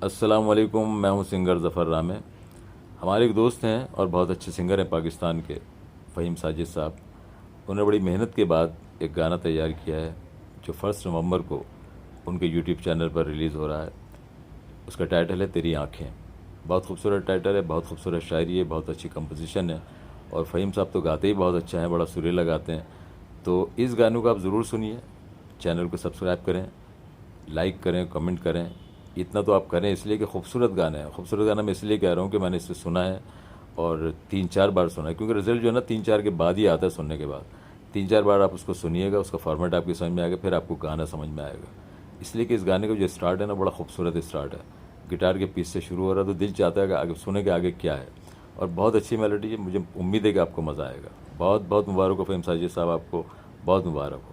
अस्सलाम वालेकुम। मैं हूं सिंगर ज़फ़र रामे। हमारे एक दोस्त हैं और बहुत अच्छे सिंगर हैं पाकिस्तान के, फ़हीम साजिद साहब। उन्होंने बड़ी मेहनत के बाद एक गाना तैयार किया है जो 1 नवंबर को उनके यूट्यूब चैनल पर रिलीज़ हो रहा है। उसका टाइटल है तेरी आँखें। बहुत खूबसूरत टाइटल है, बहुत खूबसूरत शायरी है, बहुत अच्छी कंपोजिशन है। और फ़हीम साहब तो गाते ही बहुत अच्छा हैं, बड़ा सुरीला गाते हैं। तो इस गाने को आप ज़रूर सुनिए। चैनल को सब्सक्राइब करें, लाइक करें, कमेंट करें। इतना तो आप करें इसलिए कि खूबसूरत गाना है। खूबसूरत गाना मैं इसलिए कह रहा हूँ कि मैंने इसे सुना है और 3-4 बार सुना है, क्योंकि रिज़ल्ट जो है ना 3-4 के बाद ही आता है सुनने के बाद। 3-4 बार आप उसको सुनिएगा, उसका फॉर्मेट आपकी समझ में आएगा, फिर आपको गाना समझ में आएगा। इसलिए कि इस गाने का जो स्टार्ट है ना, बड़ा खूबसूरत स्टार्ट है। गिटार के पीस से शुरू हो रहा है तो दिल चाहता है कि आगे सुने कि आगे क्या है। और बहुत अच्छी मेलोडी है, मुझे उम्मीद है कि आपको मज़ा आएगा। बहुत बहुत मुबारक हो फ़हीम साजिद साहब, आपको बहुत मुबारक हो।